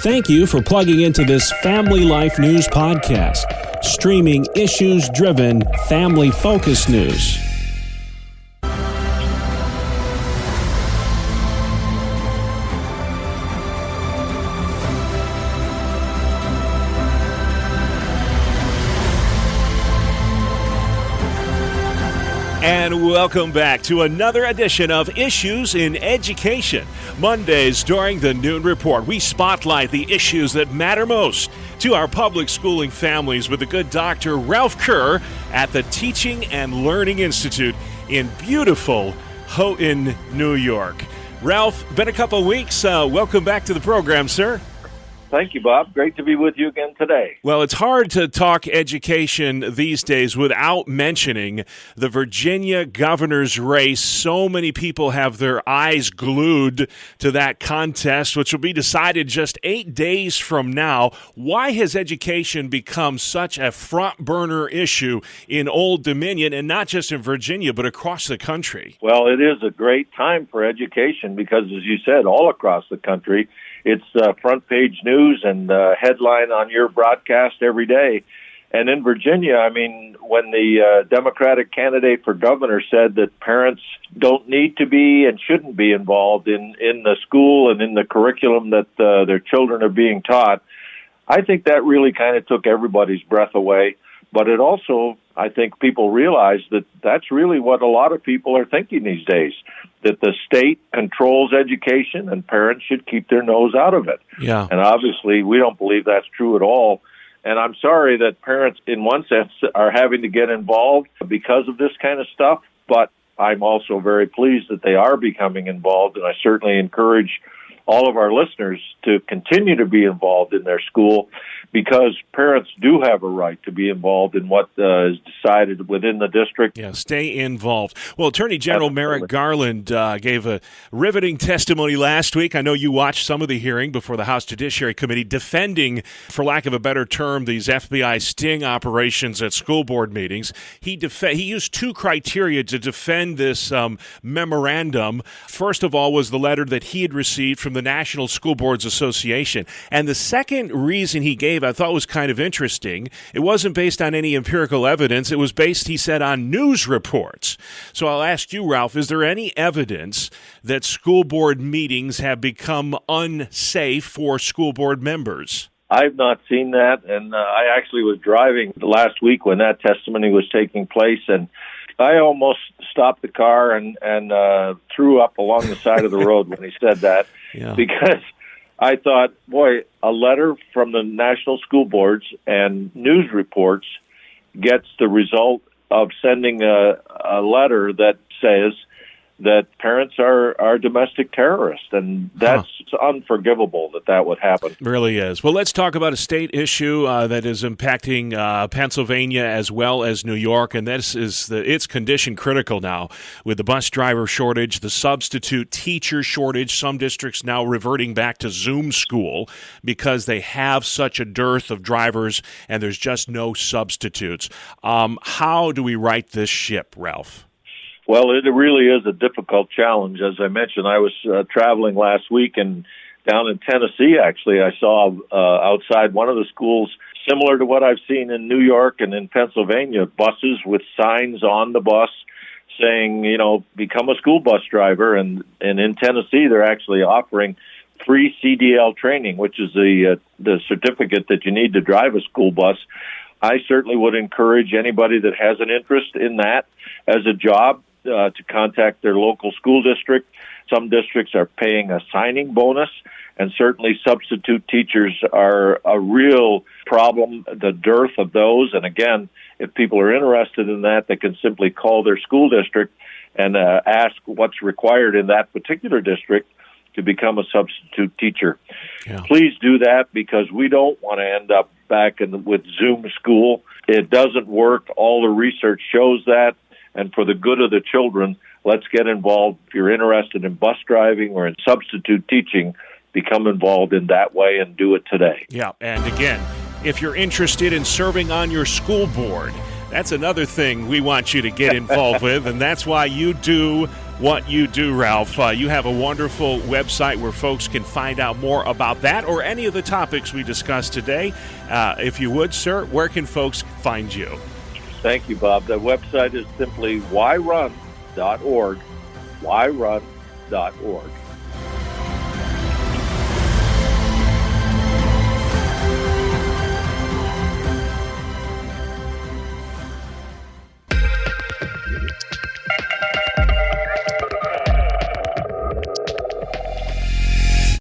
Thank you for plugging into this Family Life News podcast, streaming issues-driven, family-focused news. And welcome back to another edition of Issues in Education. Mondays during the Noon Report, we spotlight the issues that matter most to our public schooling families with the good Dr. Ralph Kerr at the Teaching and Learning Institute in beautiful Houghton, New York. Ralph, been a couple of weeks. Welcome back to the program, sir. Thank you, Bob. Great to be with you again today. Well, it's hard to talk education these days without mentioning the Virginia governor's race. So many people have their eyes glued to that contest, which will be decided just 8 days from now. Why has education become such a front-burner issue in Old Dominion, and not just in Virginia, but across the country? Well, it is a great time for education because, as you said, all across the country, it's front page news and headline on your broadcast every day. And in Virginia, I mean, when the Democratic candidate for governor said that parents don't need to be and shouldn't be involved in the school and in the curriculum that their children are being taught, I think that really kind of took everybody's breath away. But it also, I think people realize that that's really what a lot of people are thinking these days, that the state controls education and parents should keep their nose out of it. Yeah. And obviously, we don't believe that's true at all. And I'm sorry that parents, in one sense, are having to get involved because of this kind of stuff, but I'm also very pleased that they are becoming involved, and I certainly encourage all of our listeners to continue to be involved in their school, because parents do have a right to be involved in what is decided within the district. Yeah, stay involved. Well, Attorney General Merrick Garland gave a riveting testimony last week. I know you watched some of the hearing before the House Judiciary Committee, defending, for lack of a better term, these FBI sting operations at school board meetings. He used two criteria to defend this memorandum. First of all was the letter that he had received from the National School Boards Association. And the second reason he gave, I thought, was kind of interesting. It wasn't based on any empirical evidence. It was based, he said, on news reports. So I'll ask you, Ralph, is there any evidence that school board meetings have become unsafe for school board members? I've not seen that, and I actually was driving last week when that testimony was taking place, and I almost stopped the car and threw up along the side of the road when he said that, because I thought, boy, a letter from the national school boards and news reports gets the result of sending a letter that says that parents are domestic terrorists, and that's unforgivable that would happen. It really is. Well, let's talk about a state issue that is impacting Pennsylvania as well as New York, and this is it's condition critical now with the bus driver shortage, the substitute teacher shortage. Some districts now reverting back to Zoom school because they have such a dearth of drivers and there's just no substitutes. How do we right this ship, Ralph? Well, it really is a difficult challenge. As I mentioned, I was traveling last week, and down in Tennessee, actually, I saw outside one of the schools, similar to what I've seen in New York and in Pennsylvania, buses with signs on the bus saying, become a school bus driver. And in Tennessee, they're actually offering free CDL training, which is the certificate that you need to drive a school bus. I certainly would encourage anybody that has an interest in that as a job to contact their local school district. Some districts are paying a signing bonus, and certainly substitute teachers are a real problem, the dearth of those. And again, if people are interested in that, they can simply call their school district and ask what's required in that particular district to become a substitute teacher. Yeah. Please do that, because we don't want to end up back with Zoom school. It doesn't work. All the research shows that. And for the good of the children, let's get involved. If you're interested in bus driving or in substitute teaching, become involved in that way and do it today. Yeah, and again, if you're interested in serving on your school board, that's another thing we want you to get involved with, and that's why you do what you do, Ralph. You have a wonderful website where folks can find out more about that or any of the topics we discussed today. If you would, sir, where can folks find you? Thank you, Bob. The website is simply whyrun.org, whyrun.org.